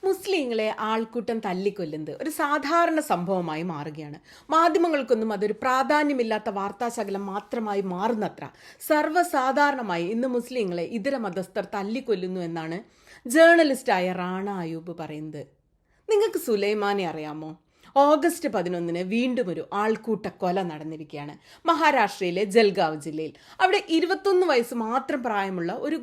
മുസ്ലിങ്ങളെ ആൾക്കൂട്ടം തല്ലിക്കൊല്ലുന്നത് ഒരു സാധാരണ സംഭവമായി മാറുകയാണ്. മാധ്യമങ്ങൾക്കൊന്നും അതൊരു പ്രാധാന്യമില്ലാത്ത വാർത്താശകലം മാത്രമായി മാറുന്നത്ര സർവ്വസാധാരണമായി ഇന്ന് മുസ്ലിങ്ങളെ ഇതര മതസ്ഥർ തല്ലിക്കൊല്ലുന്നു എന്നാണ് ജേർണലിസ്റ്റായ റാണ അയൂബ് പറയുന്നത്. നിങ്ങൾക്ക് സുലൈമാനെ അറിയാമോ? ഓഗസ്റ്റ് 11 വീണ്ടും ഒരു ആൾക്കൂട്ട കൊല നടന്നിരിക്കുകയാണ് മഹാരാഷ്ട്രയിലെ ജൽഗാവ് ജില്ലയിൽ. അവിടെ 21 വയസ്സ് മാത്രം പ്രായമുള്ള ഒരു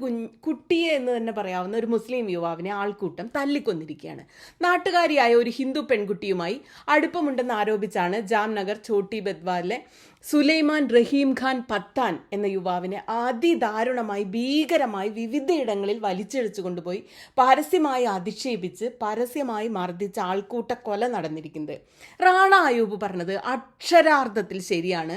കുട്ടിയെ എന്ന് തന്നെ പറയാവുന്ന ഒരു മുസ്ലിം യുവാവിനെ ആൾക്കൂട്ടം തല്ലിക്കൊന്നിരിക്കുകയാണ്. നാട്ടുകാരിയായ ഒരു ഹിന്ദു പെൺകുട്ടിയുമായി അടുപ്പമുണ്ടെന്ന് ആരോപിച്ചാണ് ജാംനഗർ ഛോട്ടി ബദ്വാറിലെ സുലൈമാൻ റഹീം ഖാൻ പത്താൻ എന്ന യുവാവിനെ അതിദാരുണമായി ഭീകരമായി വിവിധയിടങ്ങളിൽ വലിച്ചിഴച്ചു കൊണ്ടുപോയി പരസ്യമായി അധിക്ഷേപിച്ച് പരസ്യമായി മർദ്ദിച്ച ആൾക്കൂട്ട കൊല നടന്നിരിക്കുന്നത്. റാണ അയൂബ് പറഞ്ഞത് അക്ഷരാർത്ഥത്തിൽ ശരിയാണ്.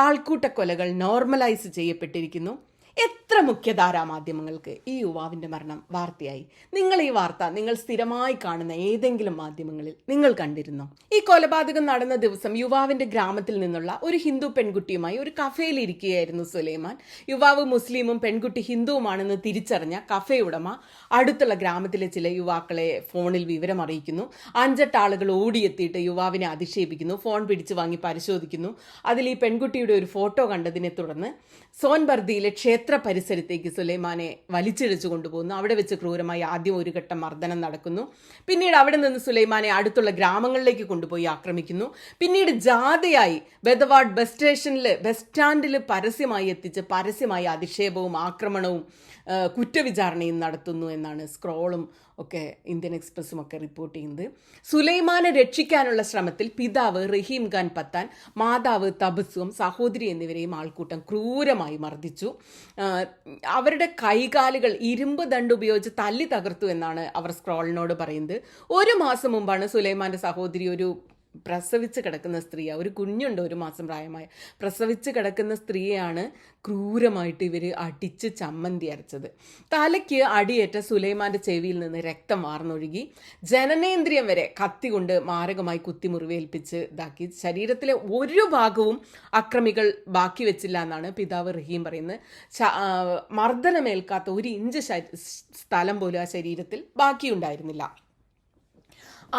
ആൾക്കൂട്ട കൊലകൾ നോർമലൈസ് ചെയ്യപ്പെട്ടിരിക്കുന്നു. എത്ര മുഖ്യധാരാ മാധ്യമങ്ങൾക്ക് ഈ യുവാവിൻ്റെ മരണം വാർത്തയായി? നിങ്ങൾ ഈ വാർത്ത നിങ്ങൾ സ്ഥിരമായി കാണുന്ന ഏതെങ്കിലും മാധ്യമങ്ങളിൽ നിങ്ങൾ കണ്ടിരുന്നോ? ഈ കൊലപാതകം നടന്ന ദിവസം യുവാവിൻ്റെ ഗ്രാമത്തിൽ നിന്നുള്ള ഒരു ഹിന്ദു പെൺകുട്ടിയുമായി ഒരു കഫേയിൽ ഇരിക്കുകയായിരുന്നു സുലൈമാൻ. യുവാവ് മുസ്ലിമും പെൺകുട്ടി ഹിന്ദുവുമാണെന്ന് തിരിച്ചറിഞ്ഞ കഫേ ഉടമ അടുത്തുള്ള ഗ്രാമത്തിലെ ചില യുവാക്കളെ ഫോണിൽ വിവരം അറിയിക്കുന്നു. 5-8 ആളുകൾ ഓടിയെത്തിയിട്ട് യുവാവിനെ അധിക്ഷേപിക്കുന്നു. ഫോൺ പിടിച്ചു വാങ്ങി പരിശോധിക്കുന്നു. അതിൽ ഈ പെൺകുട്ടിയുടെ ഒരു ഫോട്ടോ കണ്ടതിനെ തുടർന്ന് സോൻബർദിയിലെ ക്ഷേത്ര പരിസരത്തേക്ക് സുലൈമാനെ വലിച്ചിഴച്ചു കൊണ്ടുപോകുന്നു. അവിടെ വെച്ച് ക്രൂരമായി ആദ്യം ഒരു ഘട്ടം മർദ്ദനം നടക്കുന്നു. പിന്നീട് അവിടെ നിന്ന് സുലൈമാനെ അടുത്തുള്ള ഗ്രാമങ്ങളിലേക്ക് കൊണ്ടുപോയി ആക്രമിക്കുന്നു. പിന്നീട് ജാഥയായി ബെദവാഡ് ബസ് സ്റ്റാൻഡിൽ പരസ്യമായി എത്തിച്ച് പരസ്യമായി അധിക്ഷേപവും ആക്രമണവും കുറ്റവിചാരണയും നടത്തുന്നു എന്നാണ് സ്ക്രോളും ഒക്കെ ഇന്ത്യൻ എക്സ്പ്രസും ഒക്കെ റിപ്പോർട്ട് ചെയ്യുന്നത്. സുലൈമാനെ രക്ഷിക്കാനുള്ള ശ്രമത്തിൽ പിതാവ് റഹീം ഖാൻ പത്താൻ, മാതാവ് തബസ്സും, സഹോദരി എന്നിവരെയും ആൾക്കൂട്ടം ക്രൂരമായി മർദ്ദിച്ചു. അവരുടെ കൈകാലുകൾ ഇരുമ്പ് ദണ്ട് ഉപയോഗിച്ച് തല്ലി തകർത്തു എന്നാണ് അവർ സ്ക്രോളിനോട് പറയുന്നത്. 1 മാസം മുമ്പാണ് സുലൈമാന്റെ സഹോദരി ഒരു പ്രസവിച്ച് കിടക്കുന്ന സ്ത്രീയാണ്, ഒരു കുഞ്ഞുണ്ട് 1 മാസം പ്രായമായ പ്രസവിച്ച് കിടക്കുന്ന സ്ത്രീയാണ് ക്രൂരമായിട്ട് ഇവർ അടിച്ച് ചമ്മന്തി അരച്ചത്. തലയ്ക്ക് അടിയേറ്റ സുലൈമാന്റെ ചെവിയിൽ നിന്ന് രക്തം വാർന്നൊഴുകി. ജനനേന്ദ്രിയം വരെ കത്തി കൊണ്ട് മാരകമായി കുത്തി മുറിവേൽപ്പിച്ച് ഇതാക്കി. ശരീരത്തിലെ ഒരു ഭാഗവും അക്രമികൾ ബാക്കി വെച്ചില്ല എന്നാണ് പിതാവ് റഹീം പറയുന്നത്. മർദ്ദനമേൽക്കാത്ത 1 ഇഞ്ച് സ്ഥലം പോലും ആ ശരീരത്തിൽ ബാക്കിയുണ്ടായിരുന്നില്ല.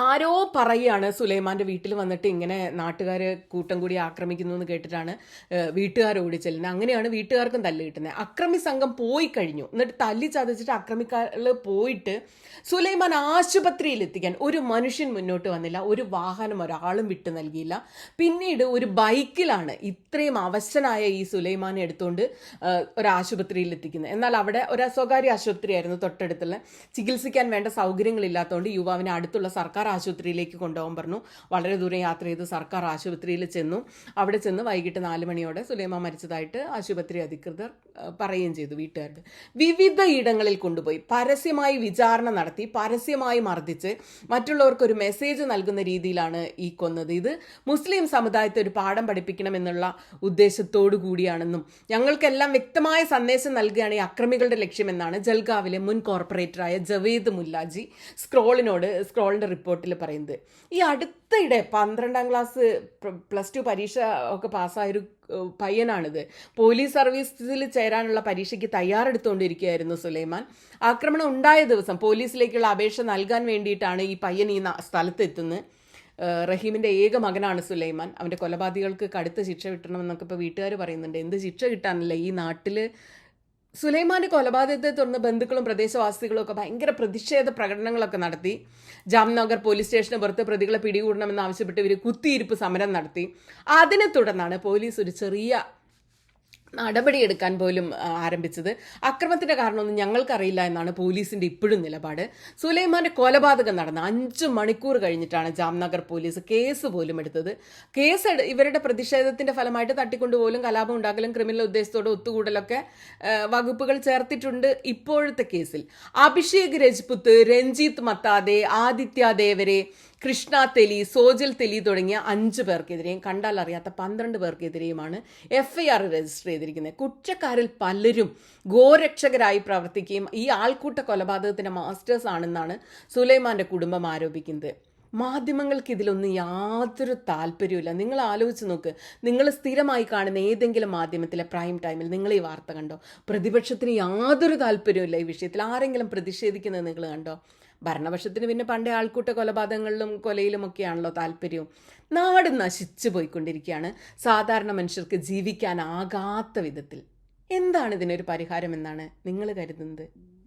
ആരോ പറയുകയാണ് സുലൈമാൻ്റെ വീട്ടിൽ വന്നിട്ട് ഇങ്ങനെ നാട്ടുകാർ കൂട്ടം കൂടി ആക്രമിക്കുന്നു എന്ന് കേട്ടിട്ടാണ് വീട്ടുകാർ ഓടി ചെല്ലുന്നത്. അങ്ങനെയാണ് വീട്ടുകാർക്കും തല്ല് കിട്ടുന്നത്. അക്രമി സംഘം പോയി കഴിഞ്ഞു. എന്നിട്ട് തല്ലി ചതച്ചിട്ട് അക്രമിക്കാർ പോയിട്ട് സുലൈമാൻ ആശുപത്രിയിൽ എത്തിക്കാൻ ഒരു മനുഷ്യൻ മുന്നോട്ട് വന്നില്ല. ഒരു വാഹനം ഒരാളും വിട്ടു നൽകിയില്ല. പിന്നീട് ഒരു ബൈക്കിലാണ് ഇത്രയും അവശനായ ഈ സുലൈമാനെ എടുത്തുകൊണ്ട് ഒരു ആശുപത്രിയിൽ എത്തിക്കുന്നത്. എന്നാൽ അവിടെ ഒരു സ്വകാര്യ ആശുപത്രിയായിരുന്നു തൊട്ടടുത്തുള്ള. ചികിത്സിക്കാൻ വേണ്ട സൗകര്യങ്ങളില്ലാത്തതുകൊണ്ട് യുവാവിനെ അടുത്തുള്ള സർക്കാർ ആശുപത്രിയിലേക്ക് കൊണ്ടുപോകാൻ പറഞ്ഞു. വളരെ ദൂരം യാത്ര ചെയ്ത് സർക്കാർ ആശുപത്രിയിൽ ചെന്നു. അവിടെ ചെന്ന് വൈകിട്ട് 4 മണിയോടെ സുലൈമാൻ മരിച്ചതായിട്ട് ആശുപത്രി അധികൃതർ പറയുകയും ചെയ്തു. വീട്ടുകാരുടെ വിവിധ ഇടങ്ങളിൽ കൊണ്ടുപോയി പരസ്യമായി വിചാരണ നടത്തി പരസ്യമായി മർദ്ദിച്ച് മറ്റുള്ളവർക്ക് ഒരു മെസ്സേജ് നൽകുന്ന രീതിയിലാണ് ഈ കൊന്നത്. ഇത് മുസ്ലിം സമുദായത്തെ ഒരു പാഠം പഠിപ്പിക്കണമെന്നുള്ള ഉദ്ദേശത്തോടു കൂടിയാണെന്നും ഞങ്ങൾക്കെല്ലാം വ്യക്തമായ സന്ദേശം നൽകുകയാണ് ഈ അക്രമികളുടെ ലക്ഷ്യമെന്നാണ് ജൽഗാവിലെ മുൻ കോർപ്പറേറ്ററായ ജവേദ് മുല്ലാജി സ്ക്രോളിന്റെ റിപ്പോർട്ടിൽ പറയുന്നത്. ഈ അടുത്തിടെ 12ാം ക്ലാസ് +2 പരീക്ഷ ഒക്കെ പാസ്സായൊരു പയ്യനാണിത്. പോലീസ് സർവീസിൽ ചേരാനുള്ള പരീക്ഷയ്ക്ക് തയ്യാറെടുത്തുകൊണ്ടിരിക്കുകയായിരുന്നു സുലൈമാൻ. ആക്രമണം ഉണ്ടായ ദിവസം പോലീസിലേക്കുള്ള അപേക്ഷ നൽകാൻ വേണ്ടിയിട്ടാണ് ഈ പയ്യൻ ഈ സ്ഥലത്തെത്തുന്നത്. റഹീമിൻ്റെ ഏക മകനാണ് സുലൈമാൻ. അവൻ്റെ കൊലപാതകൾക്ക് കടുത്ത ശിക്ഷ കിട്ടണമെന്നൊക്കെ ഇപ്പോൾ വീട്ടുകാർ പറയുന്നുണ്ട്. എന്ത് ശിക്ഷ കിട്ടാനല്ല ഈ നാട്ടിൽ സുലൈമാന്റെ കൊലപാതകത്തെ തുടർന്ന് ബന്ധുക്കളും പ്രദേശവാസികളും ഒക്കെ ഭയങ്കര പ്രതിഷേധ പ്രകടനങ്ങളൊക്കെ നടത്തി. ജാംനഗർ പോലീസ് സ്റ്റേഷന് പുറത്ത് പ്രതികളെ പിടികൂടണമെന്ന് ആവശ്യപ്പെട്ട് ഇവർ കുത്തിയിരിപ്പ് സമരം നടത്തി. അതിനെ തുടർന്നാണ് പോലീസ് ഒരു ചെറിയ നടപടിയെടുക്കാൻ പോലും ആരംഭിച്ചത്. അക്രമത്തിന്റെ കാരണമൊന്നും ഞങ്ങൾക്കറിയില്ല എന്നാണ് പോലീസിന്റെ ഇപ്പോഴും നിലപാട്. സുലൈമാന്റെ കൊലപാതകം നടന്ന 5 മണിക്കൂർ കഴിഞ്ഞിട്ടാണ് ജാംനഗർ പോലീസ് കേസ് പോലും എടുത്തത്. ഇവരുടെ പ്രതിഷേധത്തിന്റെ ഫലമായിട്ട് തട്ടിക്കൊണ്ടുപോലും കലാപം ഉണ്ടാക്കലും ക്രിമിനൽ ഉദ്ദേശത്തോടെ ഒത്തുകൂടലൊക്കെ വകുപ്പുകൾ ചേർത്തിട്ടുണ്ട്. ഇപ്പോഴത്തെ കേസിൽ അഭിഷേക് രജ്പുത്ത്, രഞ്ജിത്ത് മത്താദെ, ആദിത്യ ദേവരെ, കൃഷ്ണ തെലി, സോജൽ തെലി തുടങ്ങിയ 5 പേർക്കെതിരെയും കണ്ടാൽ അറിയാത്ത 12 പേർക്കെതിരെയുമാണ് FIR രജിസ്റ്റർ ചെയ്തിരിക്കുന്നത്. കുറ്റക്കാരിൽ പലരും ഗോരക്ഷകരായി പ്രവർത്തിക്കുകയും ഈ ആൾക്കൂട്ട കൊലപാതകത്തിന്റെ മാസ്റ്റേഴ്സ് ആണെന്നാണ് സുലൈമാന്റെ കുടുംബം ആരോപിക്കുന്നത്. മാധ്യമങ്ങൾക്ക് ഇതിലൊന്നും യാതൊരു താല്പര്യമില്ല. നിങ്ങൾ ആലോചിച്ച് നോക്ക്. നിങ്ങൾ സ്ഥിരമായി കാണുന്ന ഏതെങ്കിലും മാധ്യമത്തിലെ പ്രൈം ടൈമിൽ നിങ്ങൾ ഈ വാർത്ത കണ്ടോ? പ്രതിപക്ഷത്തിന് യാതൊരു താല്പര്യമില്ല ഈ വിഷയത്തിൽ. ആരെങ്കിലും പ്രതിഷേധിക്കുന്നത് നിങ്ങൾ കണ്ടോ? ഭരണപക്ഷത്തിന് പിന്നെ പണ്ടേ ആൾക്കൂട്ട കൊലപാതകങ്ങളിലും കൊലയിലുമൊക്കെയാണല്ലോ താല്പര്യവും. നാട് നശിച്ചു പോയിക്കൊണ്ടിരിക്കുകയാണ്, സാധാരണ മനുഷ്യർക്ക് ജീവിക്കാനാകാത്ത വിധത്തിൽ. എന്താണ് ഇതിനൊരു പരിഹാരം എന്നാണ് നിങ്ങൾ കരുതുന്നത്?